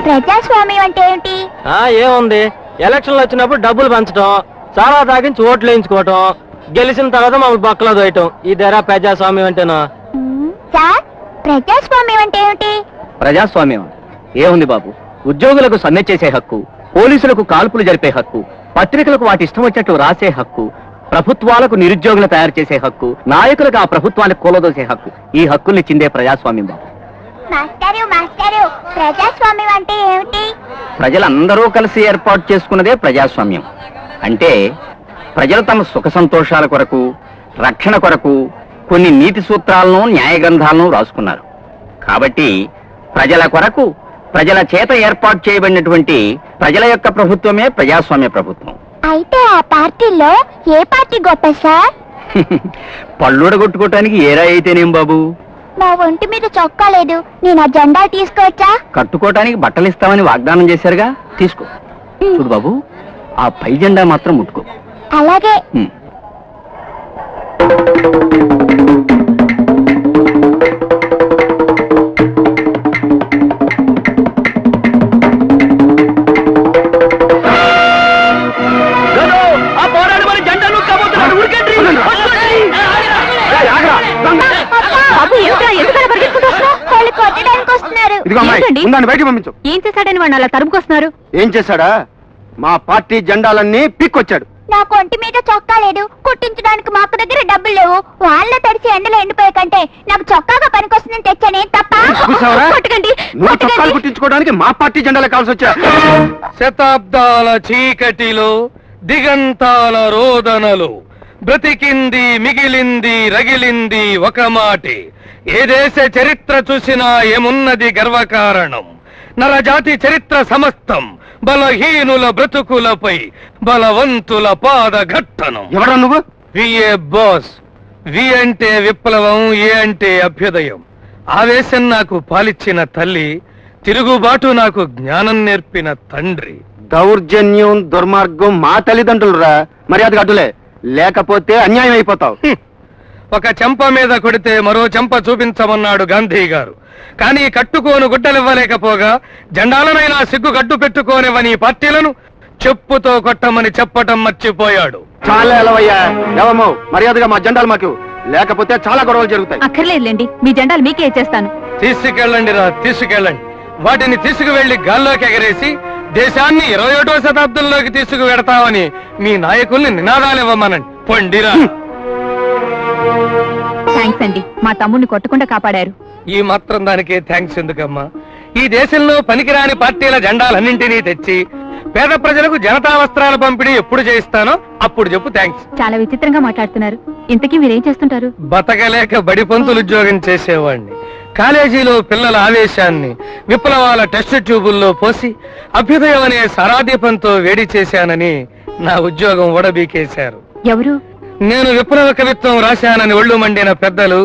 ప్రజాస్వామ్యం అంటే ఏంటి? ఏముంది, ఎలక్షన్లు వచ్చినప్పుడు డబ్బులు పంచడం, చాలా తాగించి ఓట్లు వేయించుకోవటం, గెలిచిన తర్వాత మమ్మల్ని బొక్కలో దోయటం. ఇదేరా ప్రజాస్వామ్యం అంటేనా? సార్, ప్రజాస్వామ్యం అంటే ఏమిటి? ప్రజాస్వామ్యం ఏముంది బాబు, ఉద్యోగులకు సమ్మె చేసే హక్కు, పోలీసులకు కాల్పులు జరిపే హక్కు, పత్రికలకు వాటి ఇష్టం వచ్చినట్టు రాసే హక్కు, ప్రభుత్వాలకు నిరుద్యోగులు తయారు చేసే హక్కు, నాయకులకు ఆ ప్రభుత్వానికి కూలదోసే హక్కు. ఈ హక్కుల్ని చిందే ప్రజాస్వామ్యం బాబు. మాస్టారు, ప్రజాస్వామ్యం అంటే ఏమిటి? ప్రజలందరూ కలిసి ఏర్పాటు చేసుకున్నదే ప్రజాస్వామ్యం. అంటే ప్రజలు తమ సుఖ సంతోషాల కొరకు, రక్షణ కొరకు కొన్ని నీతి సూత్రాలను, న్యాయ గ్రంథాలను రాసుకున్నారు. కాబట్టి ప్రజల కొరకు, ప్రజల చేత ఏర్పాటు చేయబడినటువంటి ప్రజల యొక్క ప్రభుత్వమే ప్రజాస్వామ్య ప్రభుత్వం. అయితే ఆ పార్టీలో ఏ పార్టీ గొప్ప సార్? పళ్ళుడగొట్టుకోవటానికి ఏరా అయితేనేం బాబు. నా ఒంటి మీద చొక్కా లేదు, నేను ఆ జెండా తీసుకోవచ్చా? కట్టుకోవటానికి బట్టలు ఇస్తామని వాగ్దానం చేశారుగా, తీసుకో. చూడు బాబు, ఆ పై జెండా మాత్రం ముట్టుకో. అలాగే. ఏం చేశాడని వాడిని అలా తరుముకొస్తున్నారు? ఏం చేశాడా? మా పార్టీ జెండాలన్నీ పిక్కొచ్చాడు. నాకు ఒంటి మీద చొక్కా లేదు, కుట్టించడానికి మాకు దగ్గర డబ్బులు లేవు. వాళ్ళ తడిచి ఎండలో ఎండిపోయే కంటే నాకు చొక్కాగా పనికొస్తుందని తెచ్చానే తప్ప. నువ్వు చొక్కాలు కుట్టించుకోవడానికి మా పార్టీ జెండాలే కావాల్సి వచ్చా. శతాబ్దాల చీకటిలో దిగంతాల రోదనలు బ్రతికింది, మిగిలింది, రగిలింది ఒక మాటే. ఏ దేశ చరిత్ర చూసినా ఏమున్నది గర్వకారణం. నరజాతి చరిత్ర సమస్తం బలహీనుల బ్రతుకులపై బలవంతుల పాదఘట్టనం. ఎవరా నువ్వు? VA boss. వి అంటే విప్లవం, ఏ అంటే అభ్యుదయం. ఆవేశం నాకు పాలిచ్చిన తల్లి, తిరుగుబాటు నాకు జ్ఞానం నేర్పిన తండ్రి. దౌర్జన్యం, దుర్మార్గం మా తల్లిదండ్రులురా. మర్యాదగా అడ్డులే, లేకపోతే అన్యాయం అయిపోతావు. ఒక చెంప మీద కొడితే మరో చెంప చూపించమన్నాడు గాంధీ గారు. కానీ కట్టుకోను గుడ్డలివ్వలేకపోగా జెండాలనైనా సిగ్గు గడ్డు పెట్టుకోనివని పార్టీలను చెప్పుతో కొట్టమని చెప్పటం మర్చిపోయాడు. చాలా ఎలవయ్యా, ఎవమో మర్యాదగా మా జెండాలు మాకు, లేకపోతే చాలా గొడవలు జరుగుతాయి. అక్కర్లేదులేండి, మీ జెండాలు మీకే ఇచ్చేస్తాను. తీసుకెళ్ళండి రా, తీసుకెళ్ళండి. వాటిని తీసుకువెళ్లి గాల్లోకి ఎగరేసి దేశాన్ని 21వ శతాబ్దంలోకి తీసుకువెడతామని మీ నాయకుల్ని నినాదాలు ఇవ్వమనండి. పొండిరా. థ్యాంక్స్ అండి, మా తమ్ముడిని కొట్టకుండా కాపాడారు. ఈ మాత్రం దానికే థ్యాంక్స్ ఎందుకమ్మా? ఈ దేశంలో పనికిరాని పార్టీల జెండాలన్నింటినీ తెచ్చి పేద ప్రజలకు జనతా వస్త్రాల పంపిణీ ఎప్పుడు చేయిస్తానో అప్పుడు చెప్పు థ్యాంక్స్. చాలా విచిత్రంగా మాట్లాడుతున్నారు. ఇంతకీ మీరేం చేస్తుంటారు? బతకలేక బడి పంతులు ఉద్యోగం చేసేవాణ్ణి. కాలేజీలో పిల్లల ఆవేశాన్ని విప్లవాల టెస్ట్ ట్యూబుల్లో పోసి అభ్యుదయం అనే సారాదీపంతో వేడి చేశానని నా ఉద్యోగం ఊడబీకేశారు. ఎవరు? నేను విప్లవ కవిత్వం రాశానని ఒళ్ళు మండిన పెద్దలు,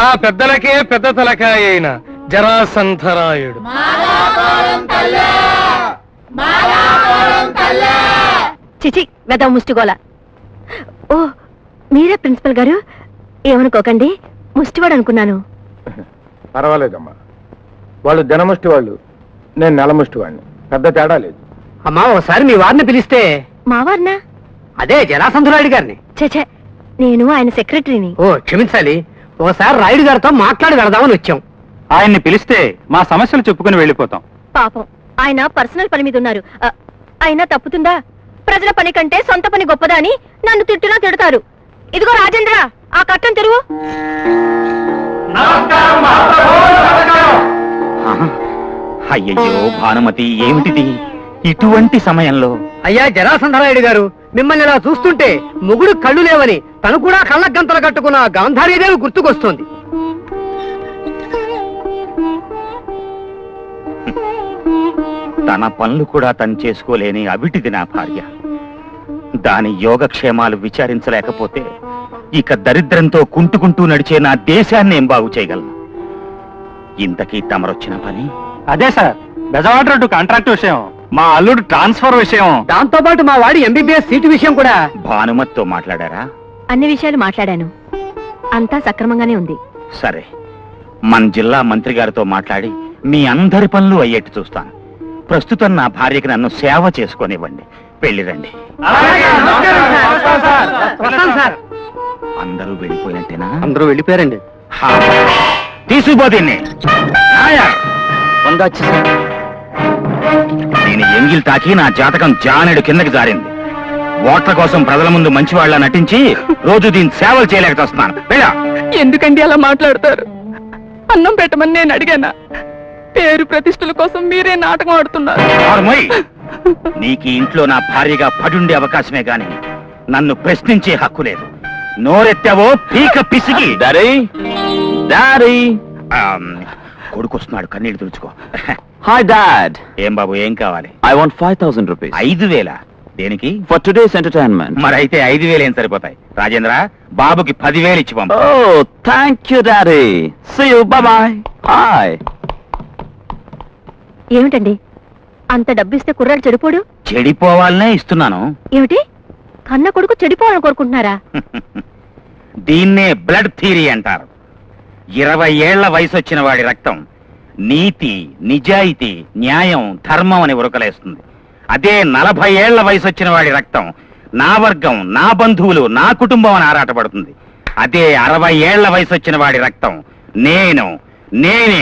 ఆ పెద్దలకే పెద్ద తలకాయ అయిన జరాసంధరాయుడు. చిచి, వెద ముష్టిగోల. ఓ, మీరే ప్రిన్సిపల్ గారు? ఏమనుకోకండి, ముష్టివాడు అనుకున్నాను. పర్వాలేదమ్మా, వాళ్ళు జనముష్టి వాళ్ళు, నేను నెలముష్టి వాడిని. పెద్ద తేడా లేదు. అమ్మా, ఒకసారి మీ వారిని పిలిస్తే. మావారినా? అదే జరాసంధరాయుడు గారిని. చే, నేను ఆయన సెక్రటరీని. ఓ క్షమించాలి, ఒకసారి రాయుడు గారితో మాట్లాడి వెళదామని వచ్చాం. ఆయన్ని పిలిస్తే మా సమస్యలు చెప్పుకుని వెళ్ళిపోతాం. పాపం, ఆయన పర్సనల్ పని మీద ఉన్నారు. అయినా తప్పుతుందా? ప్రజల పని కంటే సొంత పని గొప్పదా అని నన్ను తిట్టునా తిడతారు. ఇదిగో రాజేంద్ర, ఆ కట్టం తెరువు. అయ్యయ్యో భానుమతి, ఏమిటిది ఇటువంటి సమయంలో? అయ్యా జరాసంధరాయుడు గారు, మిమ్మల్ని ఇలా చూస్తుంటే మొగుడు కళ్ళు లేవని తను కూడా కళ్ళ గంతలు కట్టుకున్న గాంధారీదేవి గుర్తుకొస్తుంది. తన పనులు కూడా తను చేసుకోలేని అవిటిది నా భార్య. దాని యోగక్షేమాలు విచారించలేకపోతే ఇక దరిద్రంతో కుంటుకుంటూ నడిచే నా దేశాన్ని ఏం బాగు చేయగలను? ఇంతకీ తమరొచ్చిన పని? అదే సార్, బెజవాడ రోడ్డు కాంట్రాక్ట్ విషయం, మా అల్లుడు ట్రాన్స్ఫర్ విషయం, దాంతో పాటు మా వాడి ఎంబీబీఎస్ సీటు విషయం కూడా. భానుమతితో మాట్లాడారా? అన్ని విషయాలు మాట్లాడాను, అంతా సక్రమంగానే ఉంది. సరే, మన జిల్లా మంత్రి గారితో మాట్లాడి మీ అందరి పనులు అయ్యేట్టు చూస్తాను. ప్రస్తుతం నా భార్యకి నన్ను సేవ చేసుకొనివ్వండి. వెళ్ళిరండి. అందరూ వెళ్ళిపోయినట్టేనా? అందరూ వెళ్ళిపోయారండి. తీసుకుపో దీన్ని. నాయర్, నేను ఎంగిల్ తాకి నా జాతకం జానెడు కిందకి జారింది. ఓట్ల కోసం ప్రజల ముందు మంచివాళ్ళ నటించి రోజు దీన్ని సేవలు చేయలేక వస్తున్నాను. వెళ్ళా. ఎందుకండి అలా మాట్లాడతారు? అన్నం పెట్టమని నేను అడిగానా? పేరు ప్రతిష్టల కోసం మీరే నాటకం ఆడుతున్నారు. నార్మల్. నీకు ఈ ఇంట్లో నా భార్యగా పడుండే అవకాశమే గాని నన్ను ప్రశ్నించే హక్కు లేదు. నోరెత్తావో పీక పిసికి. కొడుకొస్తున్నాడు, కన్నీళ్ళు తుడుచుకో. Hi dad. ఏం బాబు, ఏం కావాలి? I want 5,000 rupees 5,000? దేనికి? for today's entertainment. మరైతే 5,000 ఏం సరిపోతాయి? రాజేంద్ర, బాబుకి 10,000 ఇచ్చి పంపు. Oh, thank you daddy. See you. Bye bye. Hi. ఏమిటండి అంత డబ్బిస్తే కుర్రాడు చెడిపోడు? చెడిపోవాలనే ఇస్తున్నాను. ఏమిటి, కన్న కొడుకు చెడిపోవాలని కోరుకుంటున్నారా? దీన్నే బ్లడ్ థియరీ అంటారు. 20 ఏళ్ల వయసు వచ్చిన వాడి రక్తం నీతి, నిజాయితీ, న్యాయం, ధర్మం అని ఉరకలేస్తుంది. అదే 40 ఏళ్ల వయసు వచ్చిన వాడి రక్తం నా వర్గం, నా బంధువులు, నా కుటుంబం అని ఆరాటపడుతుంది. అదే 60 ఏళ్ల వయసు వచ్చిన వాడి రక్తం నేనే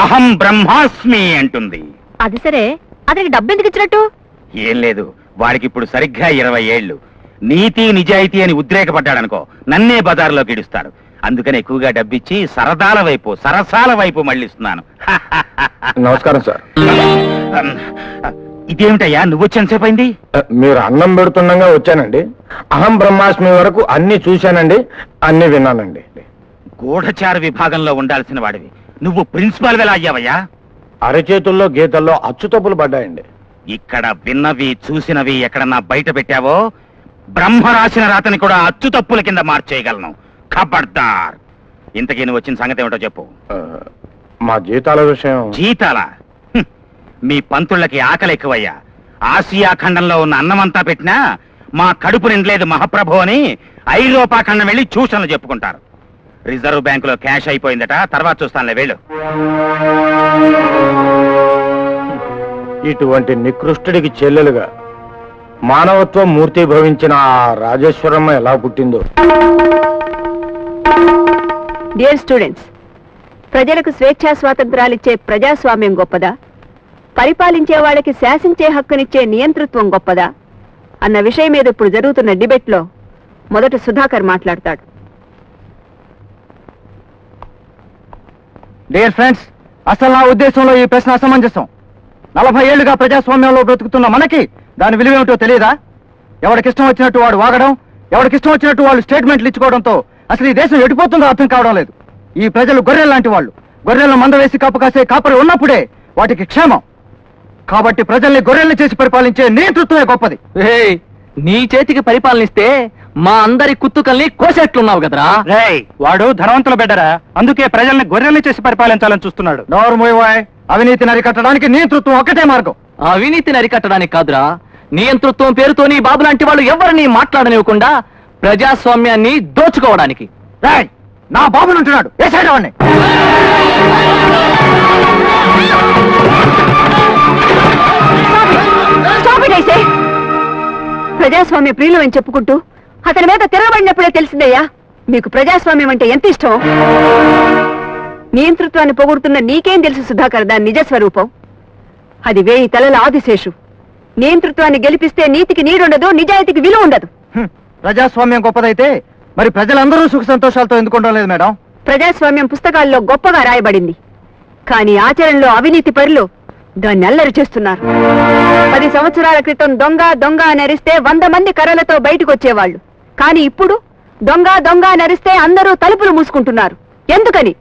అహం బ్రహ్మాస్మి అంటుంది. అది సరే, అతనికి డబ్బు ఎందుకు ఇచ్చినట్టు? ఏం లేదు, వాడికి ఇప్పుడు సరిగ్గా 20 ఏళ్లు. నీతి నిజాయితీ అని ఉద్రేకపడ్డాడనుకో, నన్నే బజార్లోకి ఇడుస్తాడు. అందుకని ఎక్కువగా డబ్బిచ్చి సరదాల వైపు, సరసాల వైపు మళ్ళిస్తున్నాను. నమస్కారం సార్. ఇదేమిటయ్యా, నువ్వొచ్చేంతసేపు అయింది? మీరు అన్నం పెడుతుండగా వచ్చానండి. అహం బ్రహ్మాస్మి వరకు అన్ని చూశానండి, అన్ని విన్నానండి. గూఢచార విభాగంలో ఉండాల్సిన వాడివి నువ్వు ప్రిన్సిపాల్ ఎలా అయ్యావయ్యా? అరచేతుల్లో గీతల్లో అచ్చుతప్పులు పడ్డాయండి. ఇక్కడ విన్నవి చూసినవి ఎక్కడన్నా బయట పెట్టావో బ్రహ్మ రాసిన రాతని కూడా అచ్చు తప్పుల కింద మార్చేయగలను. ఖబర్దార్. ఇంతకీ నువ్వు వచ్చిన సంగతి ఏమిటో చెప్పు. మా జీతాల విషయం. జీతాల? మీ పంతుళ్ళకి ఆకలి ఎక్కువయ్యా. ఆసియా ఖండంలో ఉన్న అన్నమంతా పెట్టినా మా కడుపు నిండలేదు మహాప్రభు అని ఐరోపా ఖండం వెళ్ళి ట్యూషన్లు చెప్పుకుంటారు. రిజర్వ్ బ్యాంకులో క్యాష్ అయిపోయిందట, తర్వాత చూస్తానులే, వెళ్ళు. ఇటువంటి నికృష్టుడికి చెల్లెలుగా మానవత్వం మూర్తి భవించిన ఆ రాజేశ్వరమ్మ ఎలా పుట్టిందో. డియర్ స్టూడెంట్స్, ప్రజలకు స్వేచ్ఛా స్వాతంత్రాలిచ్చే ప్రజాస్వామ్యం గొప్పదా, పరిపాలించే వాళ్ళకి శాసించే హక్కునిచ్చే నియంతృత్వం గొప్పదా అన్న విషయం మీద ఇప్పుడు జరుగుతున్న డిబేట్ లో మొదట సుధాకర్ మాట్లాడతాడు. డియర్ ఫ్రెండ్స్, అసలు నా ఉద్దేశంలో ఈ ప్రశ్న అసమంజసం. 40 ఏళ్లుగా ప్రజాస్వామ్యంలో బ్రతుకుతున్న మనకి దాని విలువేమిటో తెలియదా? ఎవరికిష్టం వచ్చినట్టు వాడు వాగడం, ఎవరికిష్టం వచ్చినట్టు వాళ్ళు స్టేట్మెంట్లు ఇచ్చుకోవడంతో అసలు ఈ దేశం ఎడిపోతుందో అర్థం కావడం లేదు. ఈ ప్రజలు గొర్రెలు లాంటి వాళ్ళు. గొర్రెలను మంద వేసి కాపు కాసే కాపరి ఉన్నప్పుడే వాటికి క్షేమం. కాబట్టి ప్రజల్ని గొర్రెల్ని చేసి పరిపాలించే నేతృత్వమే గొప్పది. నీ చేతికి పరిపాలనిస్తే మా అందరి కుత్తుకల్ని కోసేట్లున్నావు కదరా. వాడు ధనవంతుల బిడ్డరా, అందుకే ప్రజల్ని గొర్రెల్ని చేసి పరిపాలించాలని చూస్తున్నాడు. నోరు మూయవాయ్. అవినీతిని అరికట్టడానికి నియంతృత్వం ఒకటే మార్గం. అవినీతిని అరికట్టడానికి కాదురా, నియంతృత్వం పేరుతో నీ బాబు లాంటి వాళ్ళు ఎవరిని మాట్లాడనివ్వకుండా ప్రజాస్వామ్యాన్ని దోచుకోవడానికి. నా బాబుని ఉంటున్నాడు, ఏ సైడ్ వాడిని. ప్రజాస్వామ్య ప్రియులు అని చెప్పుకుంటూ అతని మీద తిరగబడినప్పుడే తెలిసిందయ్యా మీకు ప్రజాస్వామ్యం అంటే ఎంత ఇష్టం. నియంతృత్వాన్ని పొగుడుతున్న నీకేం తెలుసు సుధాకర్ దాని నిజ స్వరూపం? అది 1000 తలల ఆదిశేషు. నియంతృత్వాన్ని గెలిపిస్తే నీతికి నీడుండదు, నిజాయితీకి విలువ ఉండదు. ప్రజాస్వామ్యం గొప్పదైతే మరి ప్రజలందరూ సుఖ సంతోషాలతో ఎందుకు ఉండడం లేదు మేడం? ప్రజాస్వామ్యం పుస్తకాల్లో గొప్పగా రాయబడింది, కానీ ఆచరణలో అవినీతి పరులు దాన్ని అల్లరి చేస్తున్నారు. 10 సంవత్సరాల క్రితం దొంగ దొంగ నరిస్తే 100 మంది కర్రలతో బయటకు వచ్చేవాళ్లు. కానీ ఇప్పుడు దొంగ దొంగ నరిస్తే అందరూ తలుపులు మూసుకుంటున్నారు. ఎందుకని?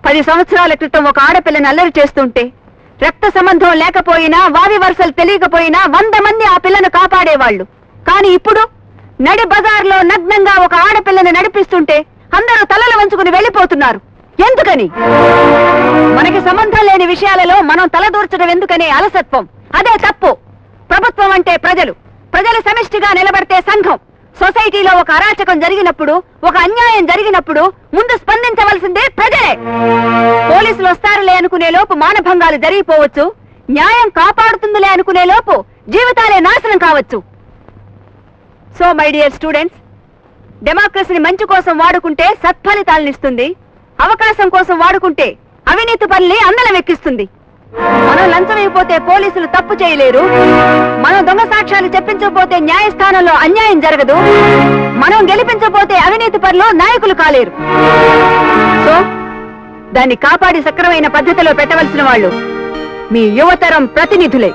10 సంవత్సరాల క్రితం ఒక ఆడపిల్లని అల్లరి చేస్తుంటే రక్త సంబంధం లేకపోయినా, వావి వరుసలు తెలియకపోయినా 100 మంది ఆ పిల్లను కాపాడేవాళ్లు. కానీ ఇప్పుడు నడి బజార్లో నగ్నంగా ఒక ఆడపిల్లని నడిపిస్తుంటే అందరూ తలలు వంచుకుని వెళ్లిపోతున్నారు. ఎందుకని? మనకి సంబంధం లేని విషయాలలో మనం తలదూర్చడం ఎందుకనే అలసత్వం. అదే తప్పు. ప్రభుత్వం అంటే ప్రజలు, ప్రజలు సమిష్టిగా నిలబడితే సంఘం. సొసైటీలో ఒక అరాచకం జరిగినప్పుడు, ఒక అన్యాయం జరిగినప్పుడు ముందు స్పందించవలసిందే ప్రజలే. పోలీసులు వస్తారులే అనుకునే లోపు మానభంగాలు జరిగిపోవచ్చు. న్యాయం కాపాడుతుందిలే అనుకునే లోపు జీవితాలే నాశనం కావచ్చు. సో మై డియర్ స్టూడెంట్స్, డెమోక్రసీని మంచి కోసం వాడుకుంటే సత్ఫలితాలనిస్తుంది, అవకాశం కోసం వాడుకుంటే అవినీతి పనుల్ని అందలం ఎక్కిస్తుంది. మనం లంచం ఇవ్వకపోతే పోలీసులు తప్పు చేయలేరు, మనం దొంగ సాక్ష్యాలు చెప్పించకపోతే న్యాయస్థానంలో అన్యాయం జరగదు, మనం గెలిపించకపోతే అవినీతి పనులు నాయకులు కాలేరు. సో దాన్ని కాపాడి సక్రమైన పద్ధతిలో పెట్టవలసిన వాళ్ళు మీ యువతరం ప్రతినిధులే.